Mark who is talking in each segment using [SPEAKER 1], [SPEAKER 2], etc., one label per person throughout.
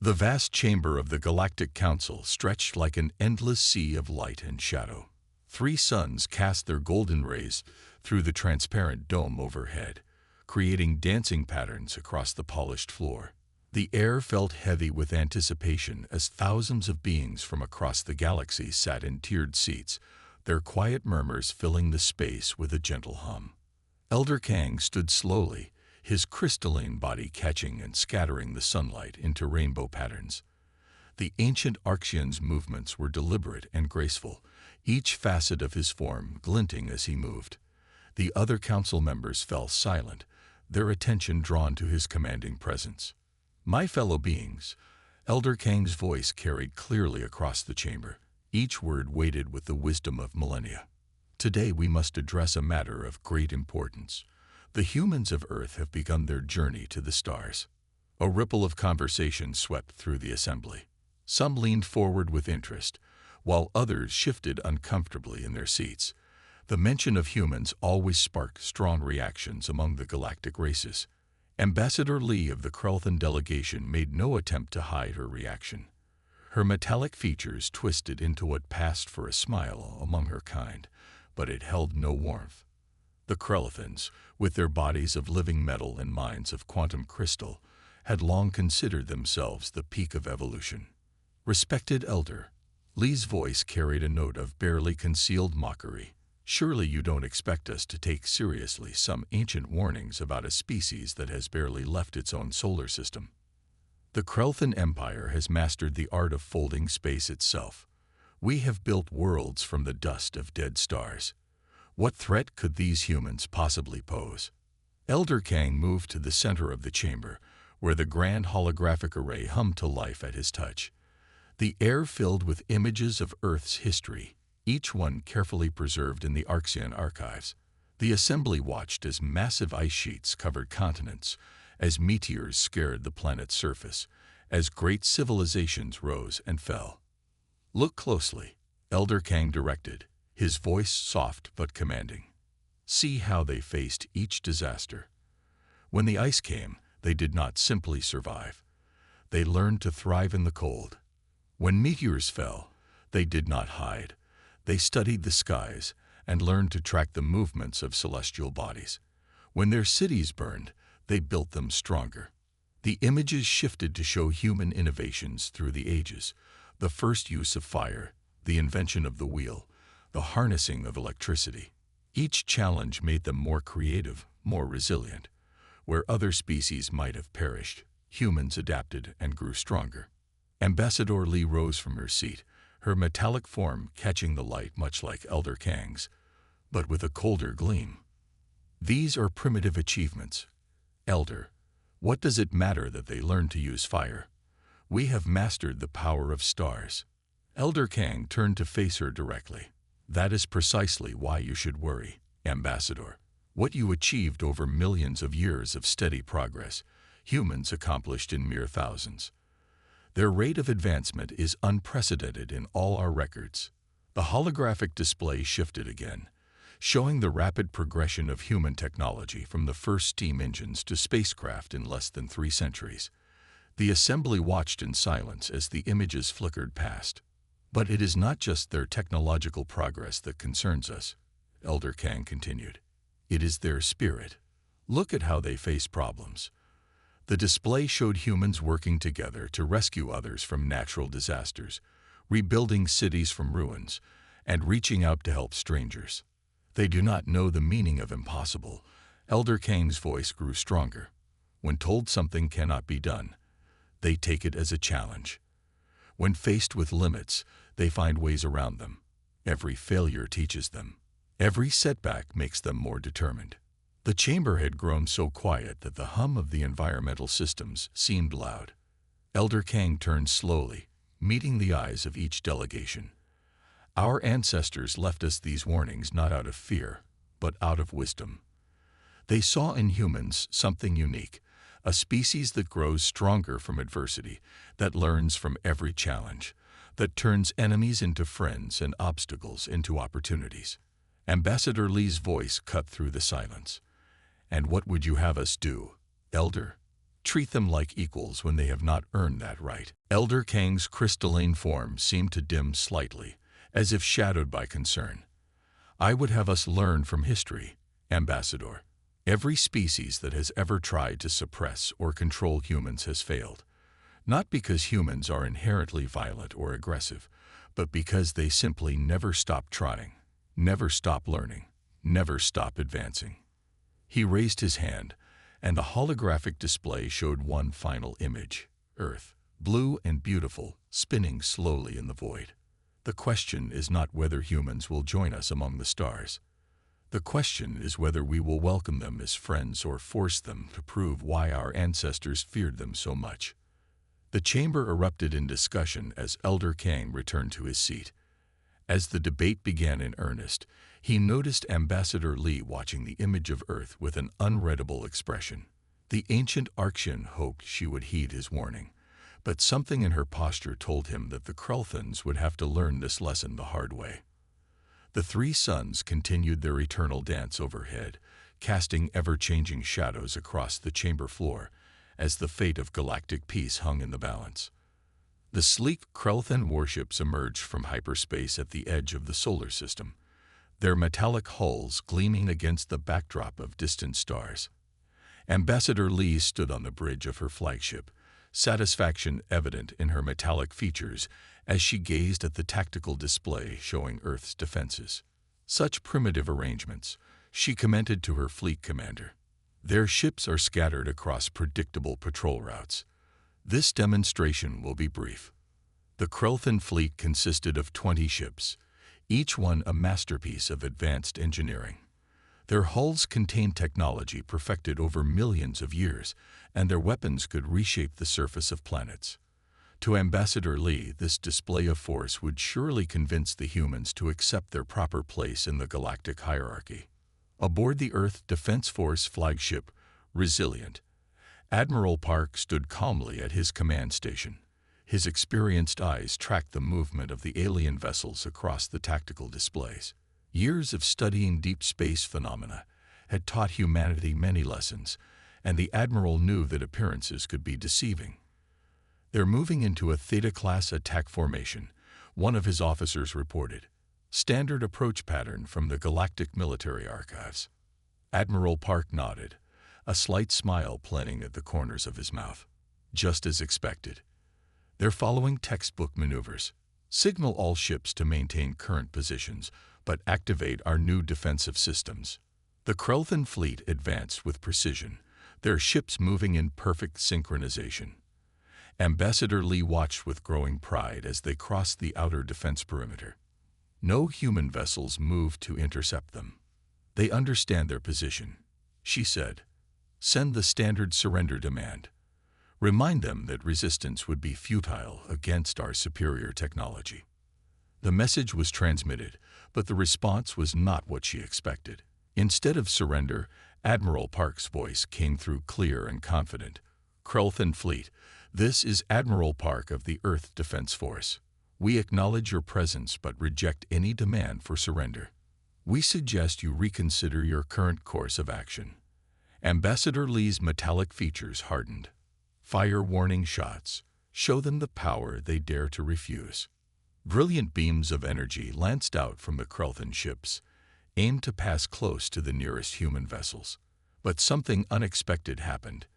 [SPEAKER 1] The vast chamber of the Galactic Council stretched like an endless sea of light and shadow. 3 suns cast their golden rays through the transparent dome overhead, creating dancing patterns across the polished floor. The air felt heavy with anticipation as thousands of beings from across the galaxy sat in tiered seats, their quiet murmurs filling the space with a gentle hum. Elder Kang stood slowly, his crystalline body catching and scattering the sunlight into rainbow patterns. The ancient Arxian's movements were deliberate and graceful, each facet of his form glinting as he moved. The other council members fell silent, their attention drawn to his commanding presence. "My fellow beings," Elder Kang's voice carried clearly across the chamber, each word weighted with the wisdom of millennia. "Today we must address a matter of great importance. The humans of Earth have begun their journey to the stars." A ripple of conversation swept through the assembly. Some leaned forward with interest, while others shifted uncomfortably in their seats. The mention of humans always sparked strong reactions among the galactic races. Ambassador Lee of the Krelthan delegation made no attempt to hide her reaction. Her metallic features twisted into what passed for a smile among her kind, but it held no warmth. The Krelthans, with their bodies of living metal and minds of quantum crystal, had long considered themselves the peak of evolution. "Respected Elder," Lee's voice carried a note of barely concealed mockery. "Surely you don't expect us to take seriously some ancient warnings about a species that has barely left its own solar system. The Krelthan Empire has mastered the art of folding space itself. We have built worlds from the dust of dead stars. What threat could these humans possibly pose?" Elder Kang moved to the center of the chamber, where the grand holographic array hummed to life at his touch. The air filled with images of Earth's history, each one carefully preserved in the Arxian archives. The assembly watched as massive ice sheets covered continents, as meteors scared the planet's surface, as great civilizations rose and fell. "Look closely," Elder Kang directed, his voice soft but commanding. "See how they faced each disaster. When the ice came, they did not simply survive. They learned to thrive in the cold. When meteors fell, they did not hide. They studied the skies and learned to track the movements of celestial bodies. When their cities burned, they built them stronger." The images shifted to show human innovations through the ages: the first use of fire, the invention of the wheel, the harnessing of electricity. Each challenge made them more creative, more resilient. Where other species might have perished, humans adapted and grew stronger. Ambassador Lee rose from her seat, her metallic form catching the light much like Elder Kang's, but with a colder gleam. "These are primitive achievements. Elder, what does it matter that they learn to use fire? We have mastered the power of stars." Elder Kang turned to face her directly. "That is precisely why you should worry, Ambassador. What you achieved over millions of years of steady progress, humans accomplished in mere thousands. Their rate of advancement is unprecedented in all our records." The holographic display shifted again, showing the rapid progression of human technology from the first steam engines to spacecraft in less than 3 centuries. The assembly watched in silence as the images flickered past. "But it is not just their technological progress that concerns us," Elder Kang continued. "It is their spirit. Look at how they face problems." The display showed humans working together to rescue others from natural disasters, rebuilding cities from ruins, and reaching out to help strangers. "They do not know the meaning of impossible." Elder Kang's voice grew stronger. "When told something cannot be done, they take it as a challenge. When faced with limits, they find ways around them. Every failure teaches them. Every setback makes them more determined." The chamber had grown so quiet that the hum of the environmental systems seemed loud. Elder Kang turned slowly, meeting the eyes of each delegation. "Our ancestors left us these warnings not out of fear, but out of wisdom. They saw in humans something unique, a species that grows stronger from adversity, that learns from every challenge, that turns enemies into friends and obstacles into opportunities." Ambassador Lee's voice cut through the silence. "And what would you have us do, Elder?" Treat them like equals when they have not earned that right. Elder Kang's crystalline form seemed to dim slightly, as if shadowed by concern. I would have us learn from history, Ambassador. Every species that has ever tried to suppress or control humans has failed. Not because humans are inherently violent or aggressive, but because they simply never stop trying, never stop learning, never stop advancing. He raised his hand, and a holographic display showed one final image: Earth, blue and beautiful, spinning slowly in the void. The question is not whether humans will join us among the stars. The question is whether we will welcome them as friends or force them to prove why our ancestors feared them so much. The chamber erupted in discussion as Elder Kang returned to his seat. As the debate began in earnest, he noticed Ambassador Lee watching the image of Earth with an unreadable expression. The ancient Archean hoped she would heed his warning, but something in her posture told him that the Krelthans would have to learn this lesson the hard way. The three suns continued their eternal dance overhead, casting ever-changing shadows across the chamber floor as the fate of galactic peace hung in the balance. The sleek Krelthan warships emerged from hyperspace at the edge of the solar system, their metallic hulls gleaming against the backdrop of distant stars. Ambassador Lee stood on the bridge of her flagship, satisfaction evident in her metallic features as she gazed at the tactical display showing Earth's defenses. Such primitive arrangements, she commented to her fleet commander. Their ships are scattered across predictable patrol routes. This demonstration will be brief. The Krelthan fleet consisted of 20 ships, each one a masterpiece of advanced engineering. Their hulls contained technology perfected over millions of years, and their weapons could reshape the surface of planets. To Ambassador Lee, this display of force would surely convince the humans to accept their proper place in the galactic hierarchy. Aboard the Earth Defense Force flagship, Resilient, Admiral Park stood calmly at his command station. His experienced eyes tracked the movement of the alien vessels across the tactical displays. Years of studying deep space phenomena had taught humanity many lessons, and the Admiral knew that appearances could be deceiving. "They're moving into a Theta-class attack formation," one of his officers reported. "Standard approach pattern from the Galactic Military Archives." Admiral Park nodded, a slight smile playing at the corners of his mouth. "Just as expected. They're following textbook maneuvers. Signal all ships to maintain current positions, but activate our new defensive systems." The Krelthan fleet advanced with precision, their ships moving in perfect synchronization. Ambassador Lee watched with growing pride as they crossed the outer defense perimeter. No human vessels moved to intercept them. "They understand their position," she said. "Send the standard surrender demand. Remind them that resistance would be futile against our superior technology." The message was transmitted, but the response was not what she expected. Instead of surrender, Admiral Park's voice came through clear and confident. "Krelthan fleet, this is Admiral Park of the Earth Defense Force. We acknowledge your presence but reject any demand for surrender. We suggest you reconsider your current course of action." Ambassador Lee's metallic features hardened. "Fire warning shots. Show them the power they dare to refuse." Brilliant beams of energy lanced out from the Krelthan ships, aimed to pass close to the nearest human vessels. But something unexpected happened.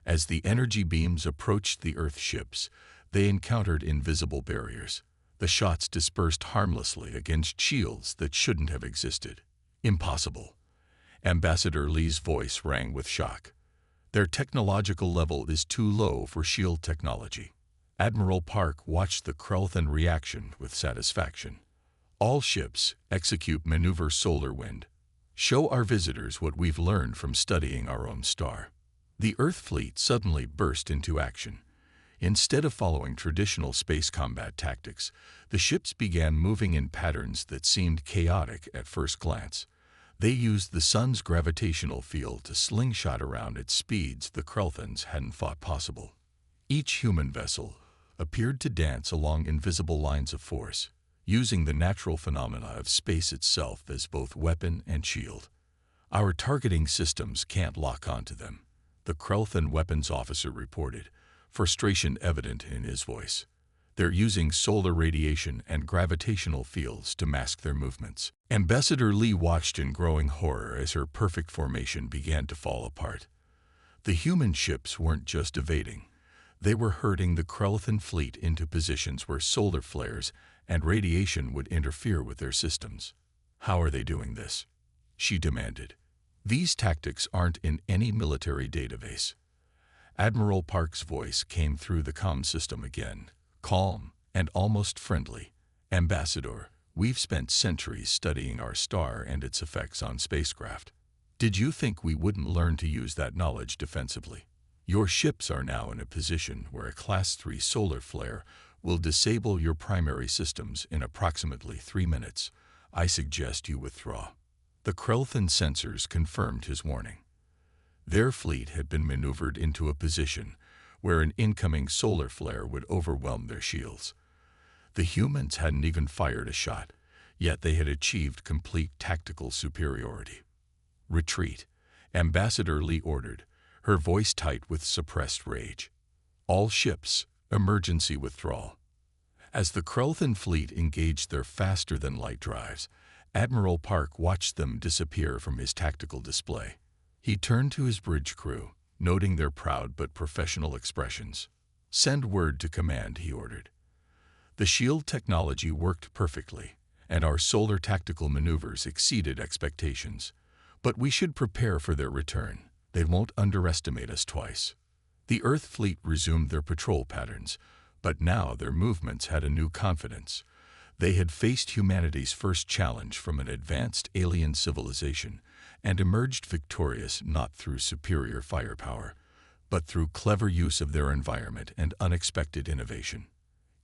[SPEAKER 1] As the energy beams approached the Earth ships, they encountered invisible barriers. The shots dispersed harmlessly against shields that shouldn't have existed. "Impossible." Ambassador Lee's voice rang with shock. "Their technological level is too low for shield technology." Admiral Park watched the Krelthan reaction with satisfaction. "All ships execute maneuver solar wind. Show our visitors what we've learned from studying our own star." The Earth fleet suddenly burst into action. Instead of following traditional space combat tactics, the ships began moving in patterns that seemed chaotic at first glance. They used the sun's gravitational field to slingshot around at speeds the Krelthans hadn't thought possible. Each human vessel appeared to dance along invisible lines of force, using the natural phenomena of space itself as both weapon and shield. "Our targeting systems can't lock onto them. the Krelthan weapons officer reported, frustration evident in his voice. They're using solar radiation and gravitational fields to mask their movements. Ambassador Lee watched in growing horror as her perfect formation began to fall apart. The human ships weren't just evading. They were herding the Krelthan fleet into positions where solar flares and radiation would interfere with their systems. How are they doing this? She demanded. These tactics aren't in any military database. Admiral Park's voice came through the comm system again, calm and almost friendly. Ambassador, we've spent centuries studying our star and its effects on spacecraft. Did you think we wouldn't learn to use that knowledge defensively? Your ships are now in a position where a Class 3 solar flare will disable your primary systems in approximately 3 minutes. I suggest you withdraw. The Krelthan sensors confirmed his warning. Their fleet had been maneuvered into a position where an incoming solar flare would overwhelm their shields. The humans hadn't even fired a shot, yet they had achieved complete tactical superiority. Retreat, Ambassador Lee ordered, her voice tight with suppressed rage. All ships, emergency withdrawal. As the Krelthan fleet engaged their faster-than-light drives, Admiral Park watched them disappear from his tactical display. He turned to his bridge crew, noting their proud but professional expressions. Send word to command, he ordered. The shield technology worked perfectly, and our solar tactical maneuvers exceeded expectations. But we should prepare for their return. They won't underestimate us twice. The Earth fleet resumed their patrol patterns, but now their movements had a new confidence. They had faced humanity's first challenge from an advanced alien civilization and emerged victorious not through superior firepower, but through clever use of their environment and unexpected innovation.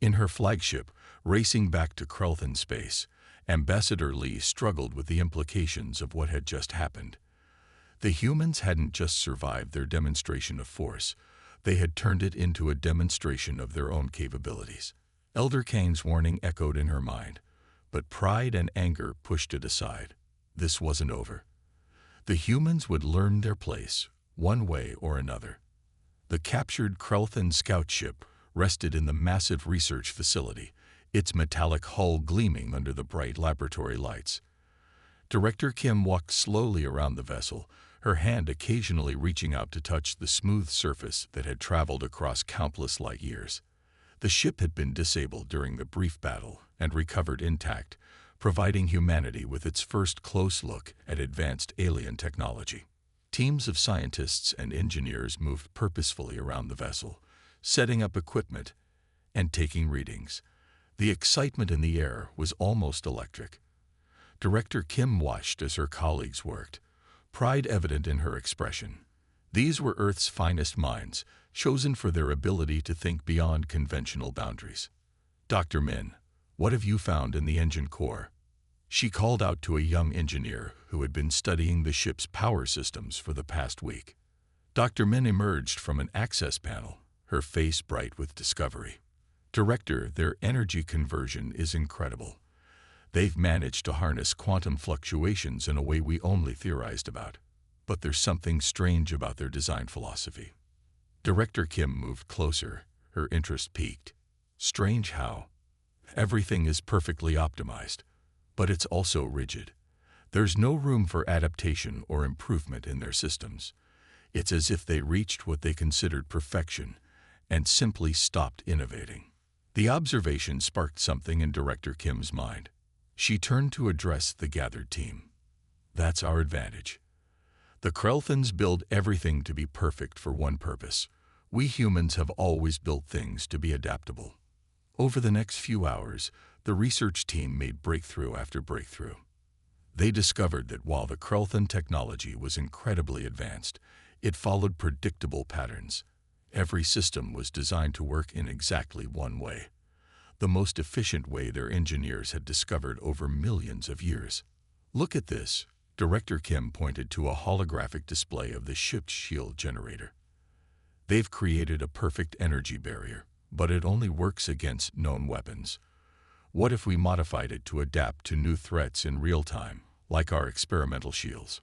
[SPEAKER 1] In her flagship, racing back to Krelthan space, Ambassador Lee struggled with the implications of what had just happened. The humans hadn't just survived their demonstration of force, they had turned it into a demonstration of their own capabilities. Elder Kane's warning echoed in her mind, but pride and anger pushed it aside. This wasn't over. The humans would learn their place, one way or another. The captured Krelthan scout ship rested in the massive research facility, its metallic hull gleaming under the bright laboratory lights. Director Kim walked slowly around the vessel, her hand occasionally reaching out to touch the smooth surface that had traveled across countless light years. The ship had been disabled during the brief battle and recovered intact, providing humanity with its first close look at advanced alien technology. Teams of scientists and engineers moved purposefully around the vessel, setting up equipment and taking readings. The excitement in the air was almost electric. Director Kim watched as her colleagues worked, pride evident in her expression. These were Earth's finest minds, chosen for their ability to think beyond conventional boundaries. Dr. Min, what have you found in the engine core? She called out to a young engineer who had been studying the ship's power systems for the past week. Dr. Min emerged from an access panel, her face bright with discovery. Director, their energy conversion is incredible. They've managed to harness quantum fluctuations in a way we only theorized about. But there's something strange about their design philosophy. Director Kim moved closer, her interest piqued. Strange how? Everything is perfectly optimized, but it's also rigid. There's no room for adaptation or improvement in their systems. It's as if they reached what they considered perfection and simply stopped innovating. The observation sparked something in Director Kim's mind. She turned to address the gathered team. That's our advantage. The Krelthans build everything to be perfect for one purpose. We humans have always built things to be adaptable. Over the next few hours, the research team made breakthrough after breakthrough. They discovered that while the Krelthan technology was incredibly advanced, it followed predictable patterns. Every system was designed to work in exactly one way, the most efficient way their engineers had discovered over millions of years. Look at this. Director Kim pointed to a holographic display of the ship's shield generator. They've created a perfect energy barrier, but it only works against known weapons. What if we modified it to adapt to new threats in real time, like our experimental shields?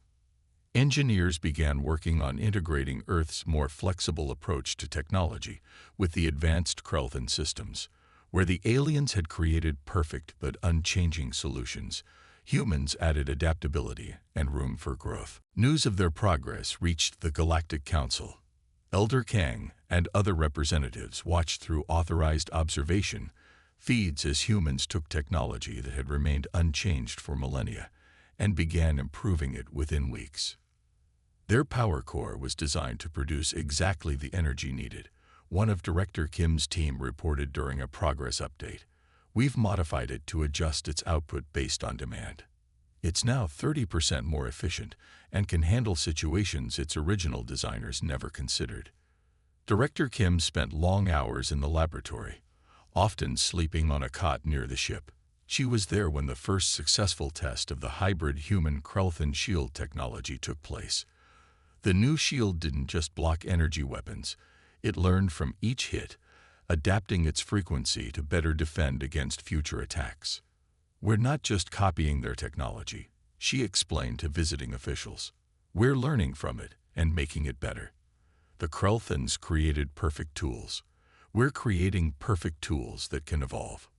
[SPEAKER 1] Engineers began working on integrating Earth's more flexible approach to technology with the advanced Krelthan systems. Where the aliens had created perfect but unchanging solutions, humans added adaptability and room for growth. News of their progress reached the Galactic Council. Elder Kang and other representatives watched through authorized observation feeds as humans took technology that had remained unchanged for millennia and began improving it within weeks. Their power core was designed to produce exactly the energy needed. One of Director Kim's team reported during a progress update. We've modified it to adjust its output based on demand. It's now 30% more efficient and can handle situations its original designers never considered. Director Kim spent long hours in the laboratory, often sleeping on a cot near the ship. She was there when the first successful test of the hybrid human Krelthan shield technology took place. The new shield didn't just block energy weapons, it learned from each hit, adapting its frequency to better defend against future attacks. We're not just copying their technology, she explained to visiting officials. We're learning from it and making it better. The Krelthans created perfect tools. We're creating perfect tools that can evolve.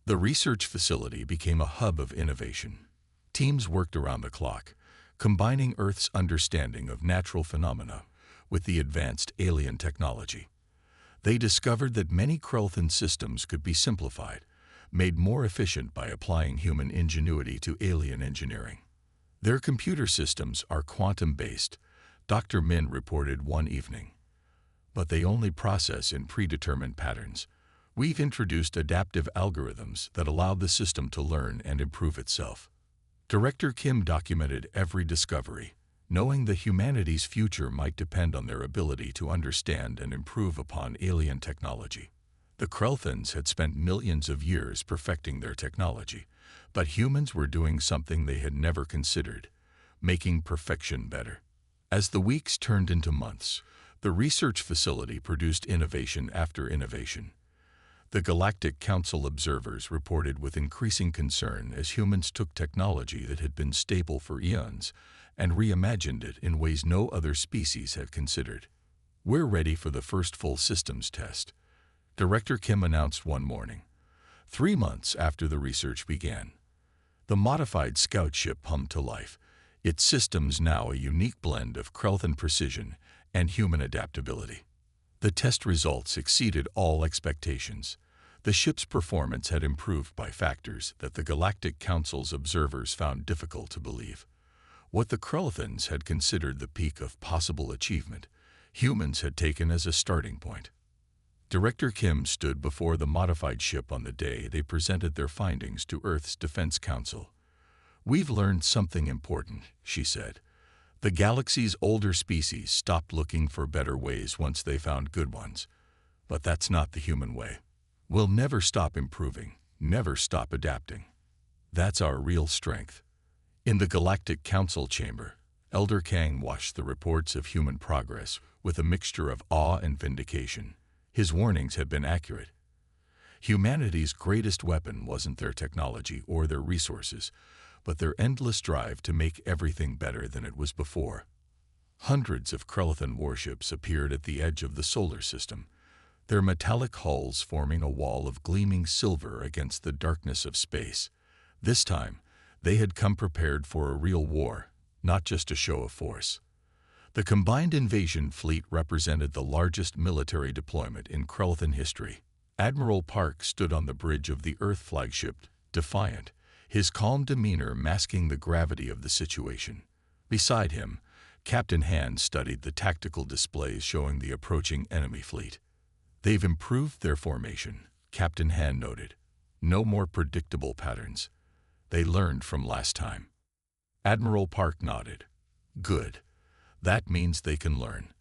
[SPEAKER 1] The research facility became a hub of innovation. Teams worked around the clock, combining Earth's understanding of natural phenomena with the advanced alien technology. They discovered that many Krelthan systems could be simplified, made more efficient by applying human ingenuity to alien engineering. Their computer systems are quantum-based, Dr. Min reported one evening. But they only process in predetermined patterns. We've introduced adaptive algorithms that allow the system to learn and improve itself. Director Kim documented every discovery, knowing that humanity's future might depend on their ability to understand and improve upon alien technology. The Krelthans had spent millions of years perfecting their technology, but humans were doing something they had never considered, making perfection better. As the weeks turned into months, the research facility produced innovation after innovation. The Galactic Council observers reported with increasing concern as humans took technology that had been stable for eons and reimagined it in ways no other species had considered. We're ready for the first full systems test, Director Kim announced one morning, 3 months after the research began. The modified scout ship hummed to life, its systems now a unique blend of Krelthan precision and human adaptability. The test results exceeded all expectations. The ship's performance had improved by factors that the Galactic Council's observers found difficult to believe. What the Krelthans had considered the peak of possible achievement, humans had taken as a starting point. Director Kim stood before the modified ship on the day they presented their findings to Earth's Defense Council. "We've learned something important," she said. "The galaxy's older species stopped looking for better ways once they found good ones. But that's not the human way. We'll never stop improving, never stop adapting. That's our real strength." In the Galactic Council chamber, Elder Kang watched the reports of human progress with a mixture of awe and vindication. His warnings had been accurate. Humanity's greatest weapon wasn't their technology or their resources, but their endless drive to make everything better than it was before. Hundreds of Krelthan warships appeared at the edge of the solar system, their metallic hulls forming a wall of gleaming silver against the darkness of space. This time, they had come prepared for a real war, not just a show of force. The combined invasion fleet represented the largest military deployment in Krelthan history. Admiral Park stood on the bridge of the Earth flagship, defiant, his calm demeanor masking the gravity of the situation. Beside him, Captain Han studied the tactical displays showing the approaching enemy fleet. "They've improved their formation," Captain Han noted. "No more predictable patterns. They learned from last time." Admiral Park nodded. "Good. That means they can learn.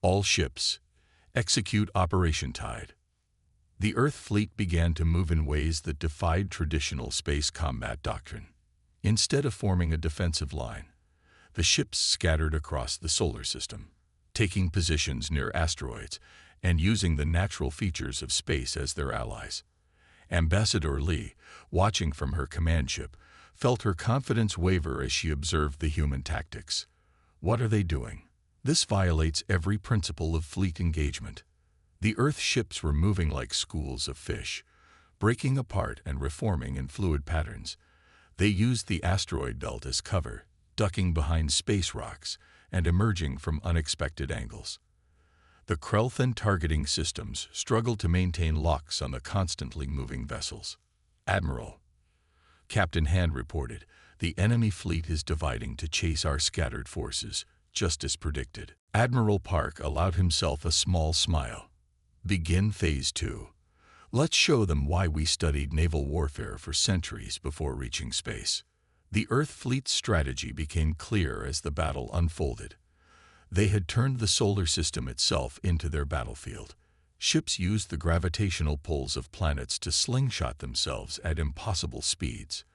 [SPEAKER 1] All ships, execute Operation Tide." The Earth fleet began to move in ways that defied traditional space combat doctrine. Instead of forming a defensive line, the ships scattered across the solar system, taking positions near asteroids and using the natural features of space as their allies. Ambassador Lee, watching from her command ship, felt her confidence waver as she observed the human tactics. What are they doing? This violates every principle of fleet engagement. The Earth ships were moving like schools of fish, breaking apart and reforming in fluid patterns. They used the asteroid belt as cover, ducking behind space rocks and emerging from unexpected angles. The Krelthan targeting systems struggled to maintain locks on the constantly moving vessels. Admiral, Captain Hand reported, the enemy fleet is dividing to chase our scattered forces, just as predicted. Admiral Park allowed himself a small smile. Begin Phase 2. Let's show them why we studied naval warfare for centuries before reaching space. The Earth fleet's strategy became clear as the battle unfolded. They had turned the solar system itself into their battlefield. Ships used the gravitational pulls of planets to slingshot themselves at impossible speeds.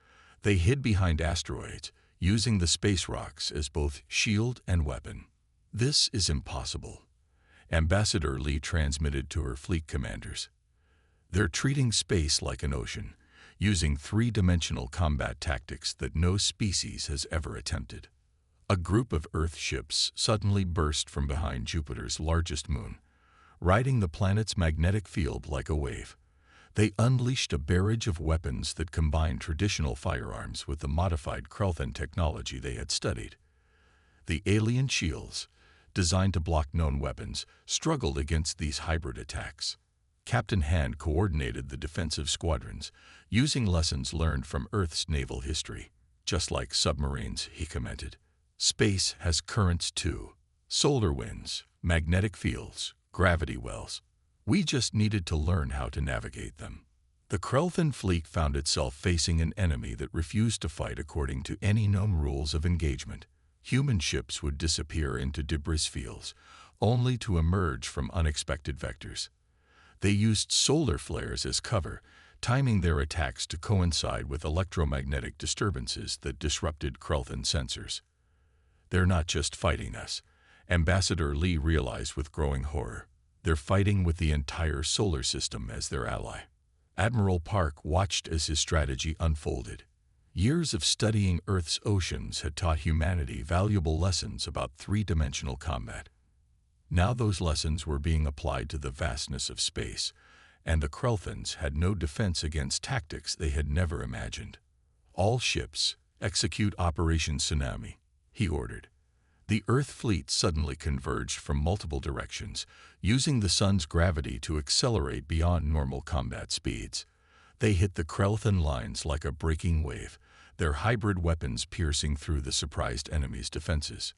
[SPEAKER 1] They hid behind asteroids, using the space rocks as both shield and weapon. This is impossible, Ambassador Lee transmitted to her fleet commanders. They're treating space like an ocean, using three-dimensional combat tactics that no species has ever attempted. A group of Earth ships suddenly burst from behind Jupiter's largest moon, riding the planet's magnetic field like a wave. They unleashed a barrage of weapons that combined traditional firearms with the modified Krelthan technology they had studied. The alien shields, designed to block known weapons, struggled against these hybrid attacks. Captain Hand coordinated the defensive squadrons, using lessons learned from Earth's naval history. Just like submarines, he commented. Space has currents too. Solar winds, magnetic fields, gravity wells. We just needed to learn how to navigate them. The Krelthan fleet found itself facing an enemy that refused to fight according to any known rules of engagement. Human ships would disappear into debris fields, only to emerge from unexpected vectors. They used solar flares as cover, timing their attacks to coincide with electromagnetic disturbances that disrupted Krelthan sensors. They're not just fighting us, Ambassador Lee realized with growing horror. They're fighting with the entire solar system as their ally. Admiral Park watched as his strategy unfolded. Years of studying Earth's oceans had taught humanity valuable lessons about three-dimensional combat. Now those lessons were being applied to the vastness of space, and the Krelthans had no defense against tactics they had never imagined. All ships, execute Operation Tsunami, he ordered. The Earth fleet suddenly converged from multiple directions, using the sun's gravity to accelerate beyond normal combat speeds. They hit the Krelthan lines like a breaking wave, their hybrid weapons piercing through the surprised enemy's defenses.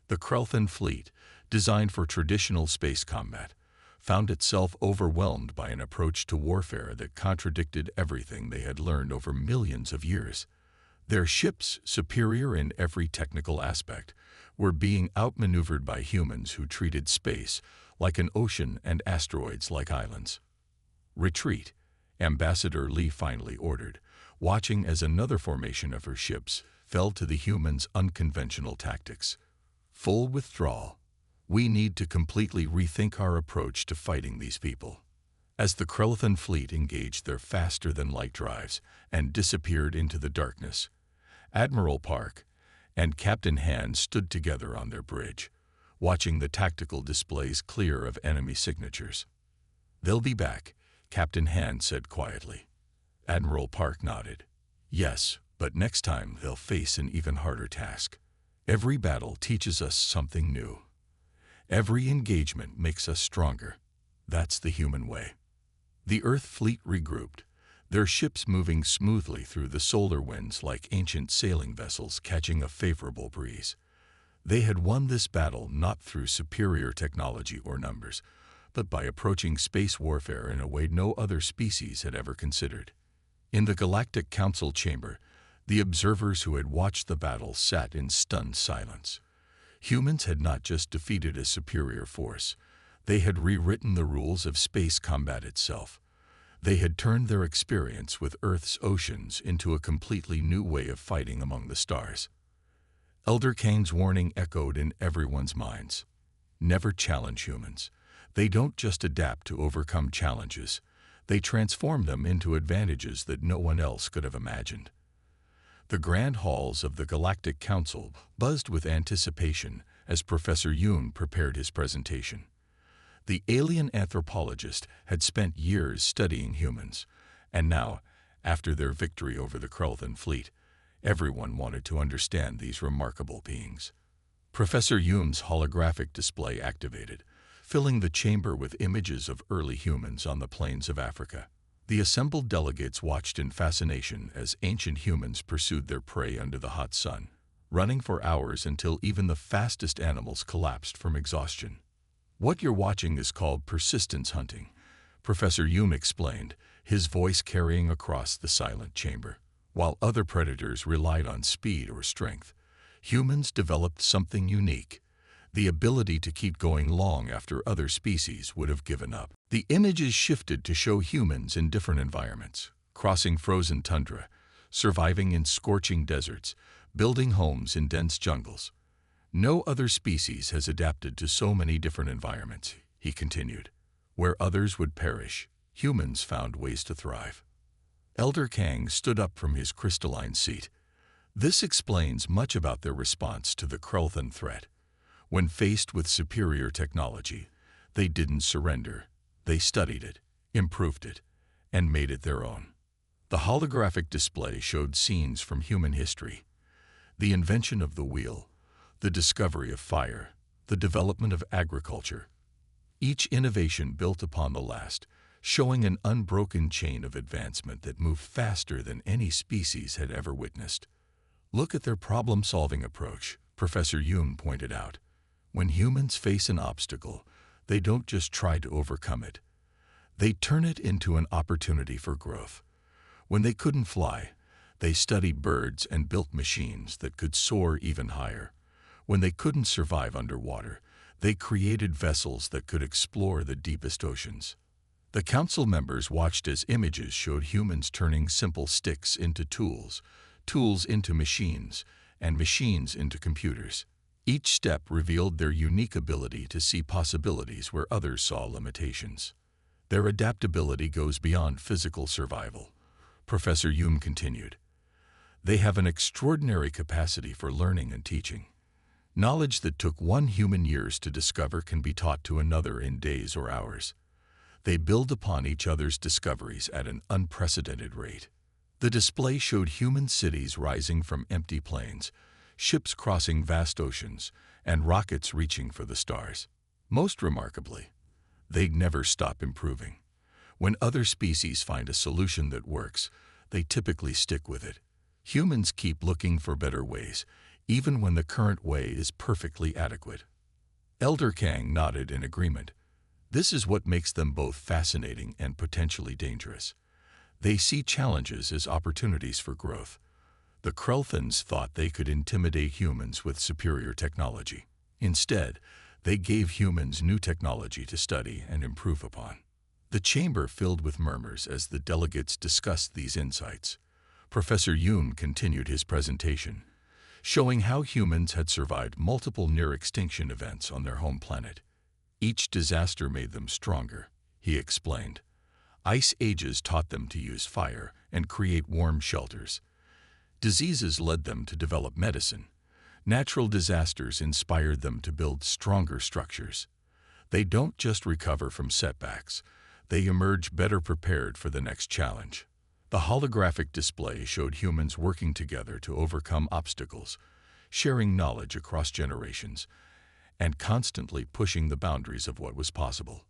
[SPEAKER 1] The Krelthan fleet, designed for traditional space combat, found itself overwhelmed by an approach to warfare that contradicted everything they had learned over millions of years. Their ships, superior in every technical aspect, were being outmaneuvered by humans who treated space like an ocean and asteroids like islands. Retreat, Ambassador Lee finally ordered, watching as another formation of her ships fell to the humans' unconventional tactics. Full withdrawal. We need to completely rethink our approach to fighting these people. As the Krelthan fleet engaged their faster-than-light drives and disappeared into the darkness, Admiral Park and Captain Hand stood together on their bridge, watching the tactical displays clear of enemy signatures. They'll be back, Captain Hand said quietly. Admiral Park nodded. Yes, but next time they'll face an even harder task. Every battle teaches us something new. Every engagement makes us stronger. That's the human way. The Earth fleet regrouped, their ships moving smoothly through the solar winds like ancient sailing vessels catching a favorable breeze. They had won this battle not through superior technology or numbers, but by approaching space warfare in a way no other species had ever considered. In the Galactic Council chamber, the observers who had watched the battle sat in stunned silence. Humans had not just defeated a superior force, they had rewritten the rules of space combat itself. They had turned their experience with Earth's oceans into a completely new way of fighting among the stars. Elder Kane's warning echoed in everyone's minds. Never challenge humans. They don't just adapt to overcome challenges. They transform them into advantages that no one else could have imagined. The grand halls of the Galactic Council buzzed with anticipation as Professor Yoon prepared his presentation. The alien anthropologist had spent years studying humans, and now, after their victory over the Krelthan fleet, everyone wanted to understand these remarkable beings. Professor Yoon's holographic display activated, filling the chamber with images of early humans on the plains of Africa. The assembled delegates watched in fascination as ancient humans pursued their prey under the hot sun, running for hours until even the fastest animals collapsed from exhaustion. What you're watching is called persistence hunting, Professor Yoon explained, his voice carrying across the silent chamber. While other predators relied on speed or strength, humans developed something unique: the ability to keep going long after other species would have given up. The images shifted to show humans in different environments, crossing frozen tundra, surviving in scorching deserts, building homes in dense jungles. No other species has adapted to so many different environments, he continued. Where others would perish, humans found ways to thrive. Elder Kang stood up from his crystalline seat. This explains much about their response to the Krelthan threat. When faced with superior technology, they didn't surrender. They studied it, improved it, and made it their own. The holographic display showed scenes from human history: the invention of the wheel, the discovery of fire, the development of agriculture. Each innovation built upon the last, showing an unbroken chain of advancement that moved faster than any species had ever witnessed. Look at their problem-solving approach, Professor Yoon pointed out. When humans face an obstacle, they don't just try to overcome it. They turn it into an opportunity for growth. When they couldn't fly, they studied birds and built machines that could soar even higher. When they couldn't survive underwater, they created vessels that could explore the deepest oceans. The council members watched as images showed humans turning simple sticks into tools, tools into machines, and machines into computers. Each step revealed their unique ability to see possibilities where others saw limitations. Their adaptability goes beyond physical survival, Professor Yoon continued. They have an extraordinary capacity for learning and teaching. Knowledge that took one human years to discover can be taught to another in days or hours. They build upon each other's discoveries at an unprecedented rate. The display showed human cities rising from empty plains, ships crossing vast oceans, and rockets reaching for the stars. Most remarkably, they never stop improving. When other species find a solution that works, they typically stick with it. Humans keep looking for better ways, even when the current way is perfectly adequate. Elder Kang nodded in agreement. This is what makes them both fascinating and potentially dangerous. They see challenges as opportunities for growth. The Krelthans thought they could intimidate humans with superior technology. Instead, they gave humans new technology to study and improve upon. The chamber filled with murmurs as the delegates discussed these insights. Professor Yoon continued his presentation, showing how humans had survived multiple near-extinction events on their home planet. Each disaster made them stronger, he explained. Ice ages taught them to use fire and create warm shelters. Diseases led them to develop medicine. Natural disasters inspired them to build stronger structures. They don't just recover from setbacks, they emerge better prepared for the next challenge. The holographic display showed humans working together to overcome obstacles, sharing knowledge across generations, and constantly pushing the boundaries of what was possible.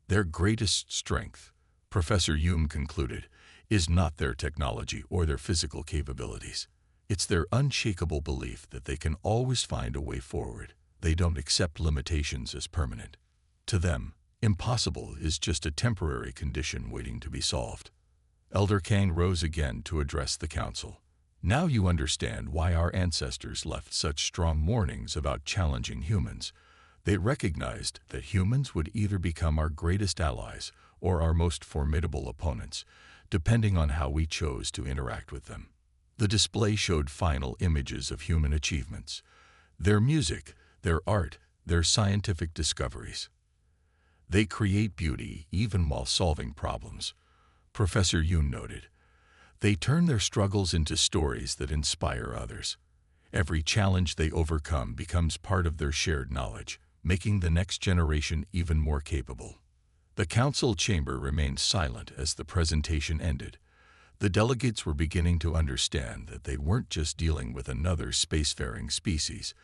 [SPEAKER 1] Their greatest strength, Professor Yoon concluded, is not their technology or their physical capabilities. It's their unshakable belief that they can always find a way forward. They don't accept limitations as permanent. To them, impossible is just a temporary condition waiting to be solved. Elder Kang rose again to address the council. Now you understand why our ancestors left such strong warnings about challenging humans. They recognized that humans would either become our greatest allies or our most formidable opponents, depending on how we chose to interact with them. The display showed final images of human achievements, their music, their art, their scientific discoveries. They create beauty even while solving problems, Professor Yoon noted. They turn their struggles into stories that inspire others. Every challenge they overcome becomes part of their shared knowledge, making the next generation even more capable. The council chamber remained silent as the presentation ended. The delegates were beginning to understand that they weren't just dealing with another spacefaring species.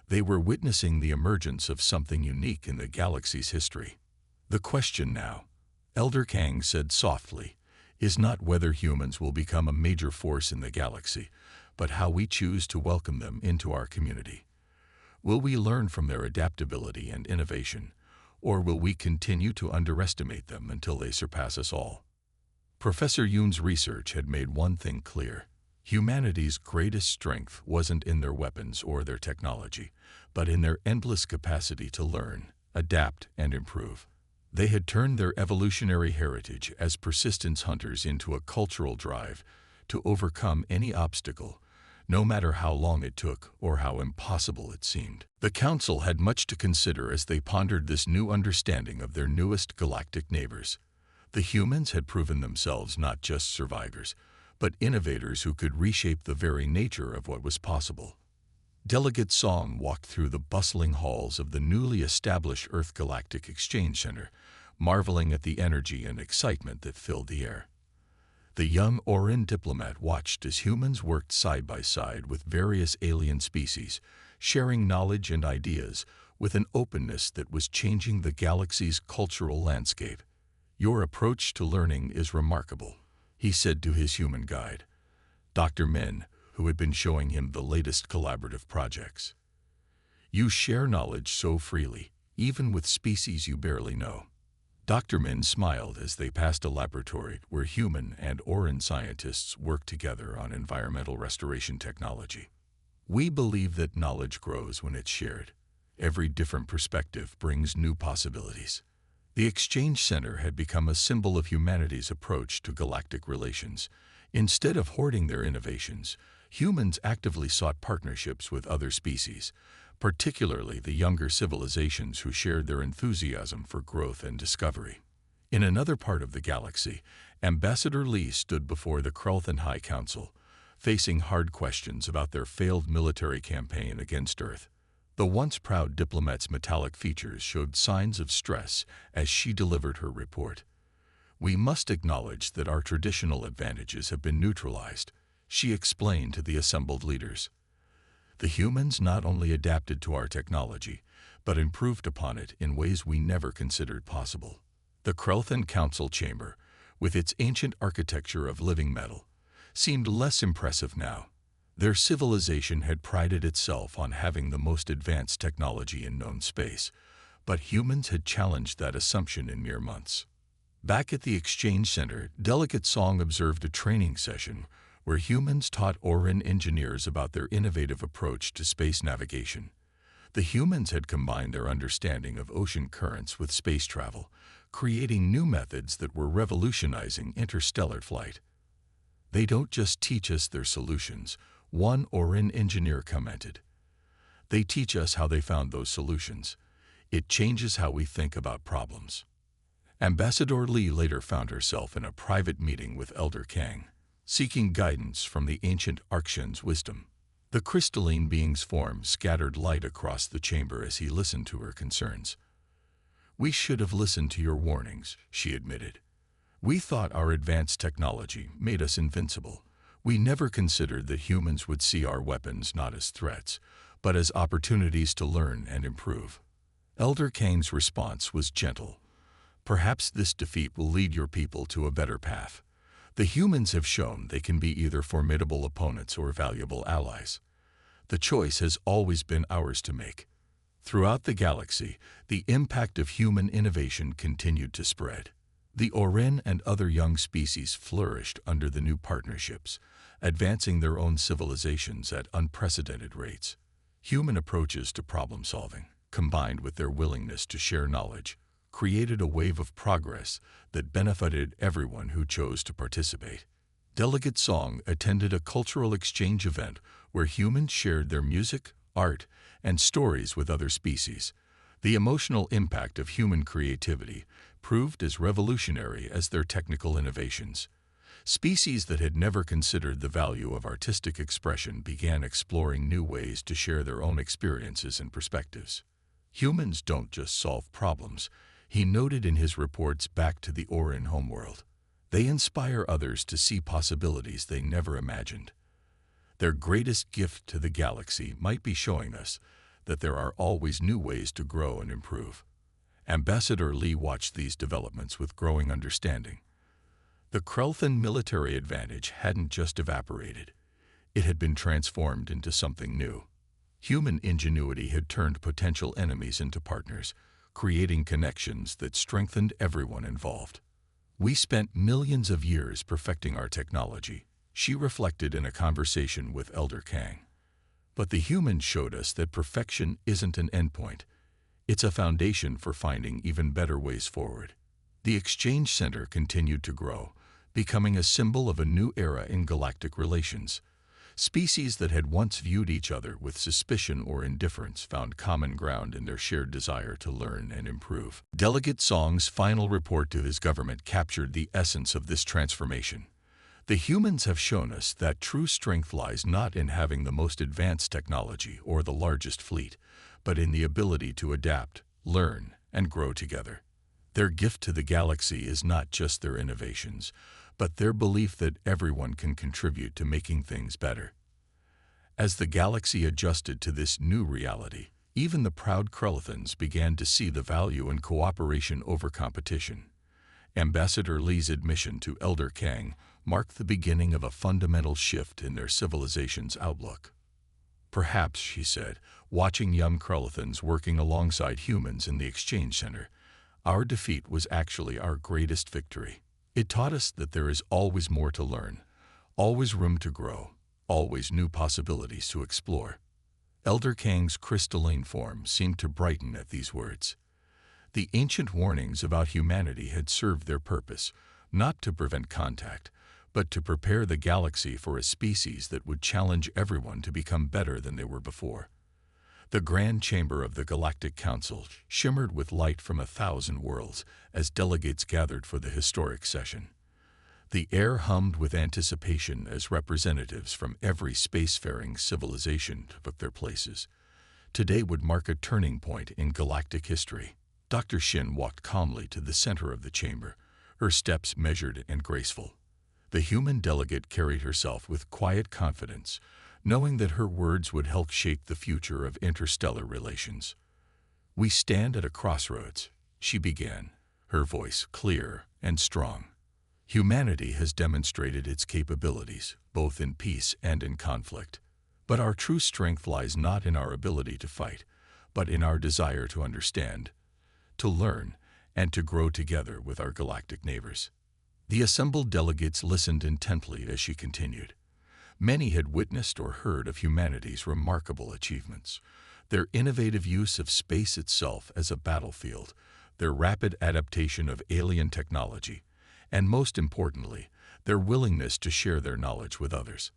[SPEAKER 1] They were witnessing the emergence of something unique in the galaxy's history. The question now, Elder Kang said softly, is not whether humans will become a major force in the galaxy, but how we choose to welcome them into our community. Will we learn from their adaptability and innovation, or will we continue to underestimate them until they surpass us all? Professor Yoon's research had made one thing clear. Humanity's greatest strength wasn't in their weapons or their technology, but in their endless capacity to learn, adapt, and improve. They had turned their evolutionary heritage as persistence hunters into a cultural drive to overcome any obstacle, no matter how long it took or how impossible it seemed. The Council had much to consider as they pondered this new understanding of their newest galactic neighbors. The humans had proven themselves not just survivors, but innovators who could reshape the very nature of what was possible. Delegate Song walked through the bustling halls of the newly established Earth Galactic Exchange Center, marveling at the energy and excitement that filled the air. The young Orin diplomat watched as humans worked side by side with various alien species, sharing knowledge and ideas with an openness that was changing the galaxy's cultural landscape. "Your approach to learning is remarkable," he said to his human guide, Dr. Min, who had been showing him the latest collaborative projects. "You share knowledge so freely, even with species you barely know." Dr. Min smiled as they passed a laboratory where human and Orin scientists worked together on environmental restoration technology. "We believe that knowledge grows when it's shared. Every different perspective brings new possibilities." The Exchange Center had become a symbol of humanity's approach to galactic relations. Instead of hoarding their innovations, humans actively sought partnerships with other species, particularly the younger civilizations who shared their enthusiasm for growth and discovery. In another part of the galaxy, Ambassador Lee stood before the Krelthan High Council, facing hard questions about their failed military campaign against Earth. The once proud diplomat's metallic features showed signs of stress as she delivered her report. "We must acknowledge that our traditional advantages have been neutralized," she explained to the assembled leaders. "The humans not only adapted to our technology, but improved upon it in ways we never considered possible." The Krelthan Council chamber, with its ancient architecture of living metal, seemed less impressive now. Their civilization had prided itself on having the most advanced technology in known space, but humans had challenged that assumption in mere months. Back at the Exchange Center, Delegate Song observed a training session where humans taught Orin engineers about their innovative approach to space navigation. The humans had combined their understanding of ocean currents with space travel, creating new methods that were revolutionizing interstellar flight. "They don't just teach us their solutions," one Orin engineer commented. "They teach us how they found those solutions. It changes how we think about problems." Ambassador Lee later found herself in a private meeting with Elder Kang, seeking guidance from the ancient Arkshan's wisdom. The crystalline being's form scattered light across the chamber as he listened to her concerns. "We should have listened to your warnings," she admitted. "We thought our advanced technology made us invincible. We never considered that humans would see our weapons not as threats, but as opportunities to learn and improve." Elder Kang's response was gentle. "Perhaps this defeat will lead your people to a better path. The humans have shown they can be either formidable opponents or valuable allies. The choice has always been ours to make." Throughout the galaxy, the impact of human innovation continued to spread. The Orin and other young species flourished under the new partnerships, advancing their own civilizations at unprecedented rates. Human approaches to problem solving, combined with their willingness to share knowledge, created a wave of progress that benefited everyone who chose to participate. Delegate Song attended a cultural exchange event where humans shared their music, art, and stories with other species. The emotional impact of human creativity proved as revolutionary as their technical innovations. Species that had never considered the value of artistic expression began exploring new ways to share their own experiences and perspectives. Humans don't just solve problems, he noted in his reports back to the Orin homeworld. They inspire others to see possibilities they never imagined. Their greatest gift to the galaxy might be showing us that there are always new ways to grow and improve. Ambassador Lee watched these developments with growing understanding. The Krelthan military advantage hadn't just evaporated. It had been transformed into something new. Human ingenuity had turned potential enemies into partners, creating connections that strengthened everyone involved. We spent millions of years perfecting our technology, she reflected in a conversation with Elder Kang. But the humans showed us that perfection isn't an endpoint. It's a foundation for finding even better ways forward. The Exchange Center continued to grow, becoming a symbol of a new era in galactic relations. Species that had once viewed each other with suspicion or indifference found common ground in their shared desire to learn and improve. Delegate Song's final report to his government captured the essence of this transformation. The humans have shown us that true strength lies not in having the most advanced technology or the largest fleet, but in the ability to adapt, learn, and grow together. Their gift to the galaxy is not just their innovations, but their belief that everyone can contribute to making things better. As the galaxy adjusted to this new reality, even the proud Krelthans began to see the value in cooperation over competition. Ambassador Lee's admission to Elder Kang marked the beginning of a fundamental shift in their civilization's outlook. Perhaps, she said, watching young Krelthans working alongside humans in the Exchange Center, our defeat was actually our greatest victory. It taught us that there is always more to learn, always room to grow, always new possibilities to explore. Elder Kang's crystalline form seemed to brighten at these words. The ancient warnings about humanity had served their purpose, not to prevent contact, but to prepare the galaxy for a species that would challenge everyone to become better than they were before. The grand chamber of the Galactic Council shimmered with light from 1,000 worlds as delegates gathered for the historic session. The air hummed with anticipation as representatives from every spacefaring civilization took their places. Today would mark a turning point in galactic history. Dr. Shin walked calmly to the center of the chamber, her steps measured and graceful. The human delegate carried herself with quiet confidence, knowing that her words would help shape the future of interstellar relations. "We stand at a crossroads," she began, her voice clear and strong. "Humanity has demonstrated its capabilities, both in peace and in conflict. But our true strength lies not in our ability to fight, but in our desire to understand, to learn, and to grow together with our galactic neighbors." The assembled delegates listened intently as she continued. Many had witnessed or heard of humanity's remarkable achievements, their innovative use of space itself as a battlefield, their rapid adaptation of alien technology, and most importantly, their willingness to share their knowledge with others.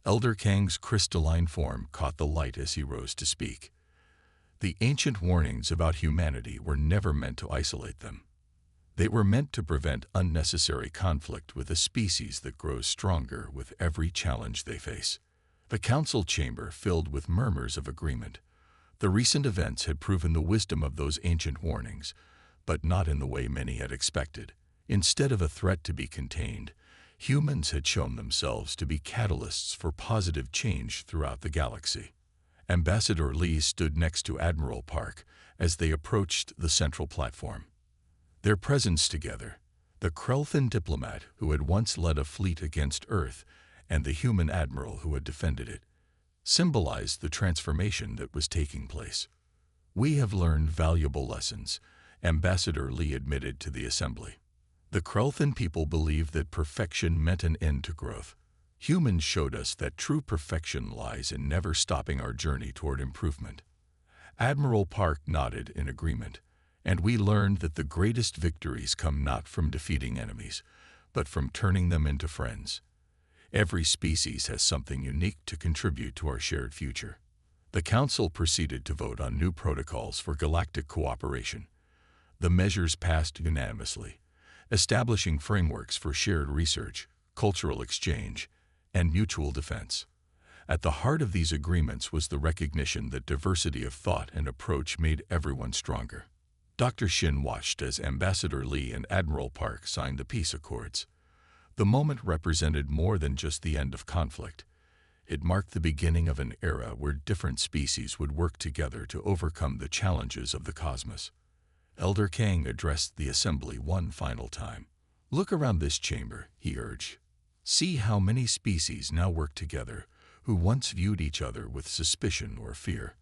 [SPEAKER 1] Elder Kang's crystalline form caught the light as he rose to speak. The ancient warnings about humanity were never meant to isolate them. They were meant to prevent unnecessary conflict with a species that grows stronger with every challenge they face. The council chamber filled with murmurs of agreement. The recent events had proven the wisdom of those ancient warnings, but not in the way many had expected. Instead of a threat to be contained, humans had shown themselves to be catalysts for positive change throughout the galaxy. Ambassador Lee stood next to Admiral Park as they approached the central platform. Their presence together, the Krelthan diplomat who had once led a fleet against Earth and the human admiral who had defended it, symbolized the transformation that was taking place. "We have learned valuable lessons," Ambassador Lee admitted to the assembly. The Krelthan people believed that perfection meant an end to growth. Humans showed us that true perfection lies in never stopping our journey toward improvement. Admiral Park nodded in agreement, and we learned that the greatest victories come not from defeating enemies, but from turning them into friends. Every species has something unique to contribute to our shared future. The Council proceeded to vote on new protocols for galactic cooperation. The measures passed unanimously, establishing frameworks for shared research, cultural exchange, and mutual defense. At the heart of these agreements was the recognition that diversity of thought and approach made everyone stronger. Dr. Shin watched as Ambassador Lee and Admiral Park signed the peace accords. The moment represented more than just the end of conflict. It marked the beginning of an era where different species would work together to overcome the challenges of the cosmos. Elder Kang addressed the assembly one final time. "Look around this chamber," he urged. "See how many species now work together, who once viewed each other with suspicion or fear.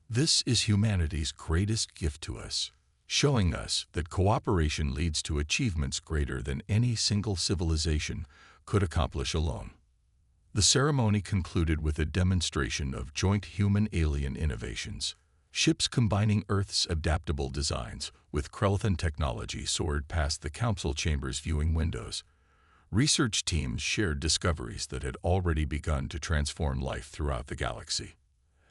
[SPEAKER 1] This is humanity's greatest gift to us, showing us that cooperation leads to achievements greater than any single civilization could accomplish alone." The ceremony concluded with a demonstration of joint human-alien innovations. Ships combining Earth's adaptable designs with Krelthan technology soared past the council chamber's viewing windows. Research teams shared discoveries that had already begun to transform life throughout the galaxy.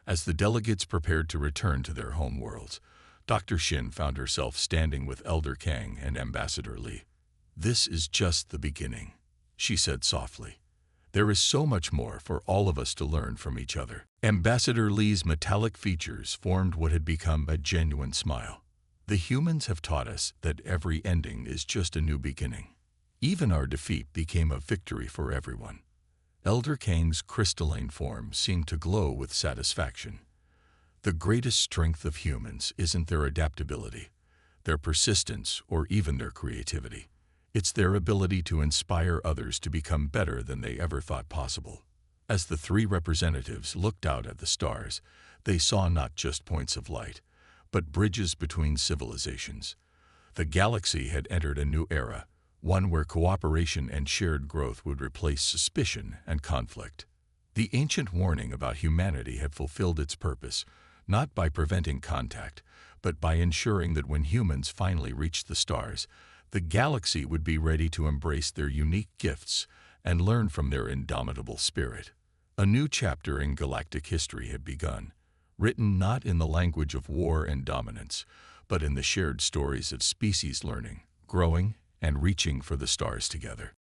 [SPEAKER 1] As the delegates prepared to return to their home worlds, Dr. Shin found herself standing with Elder Kang and Ambassador Lee. "This is just the beginning," she said softly. "There is so much more for all of us to learn from each other." Ambassador Lee's metallic features formed what had become a genuine smile. "The humans have taught us that every ending is just a new beginning." Even our defeat became a victory for everyone. Elder Kang's crystalline form seemed to glow with satisfaction. "The greatest strength of humans isn't their adaptability, their persistence, or even their creativity. It's their ability to inspire others to become better than they ever thought possible." As the three representatives looked out at the stars, they saw not just points of light, but bridges between civilizations. The galaxy had entered a new era, one where cooperation and shared growth would replace suspicion and conflict. The ancient warning about humanity had fulfilled its purpose, not by preventing contact, but by ensuring that when humans finally reached the stars, the galaxy would be ready to embrace their unique gifts and learn from their indomitable spirit. A new chapter in galactic history had begun, written not in the language of war and dominance, but in the shared stories of species learning, growing, and reaching for the stars together.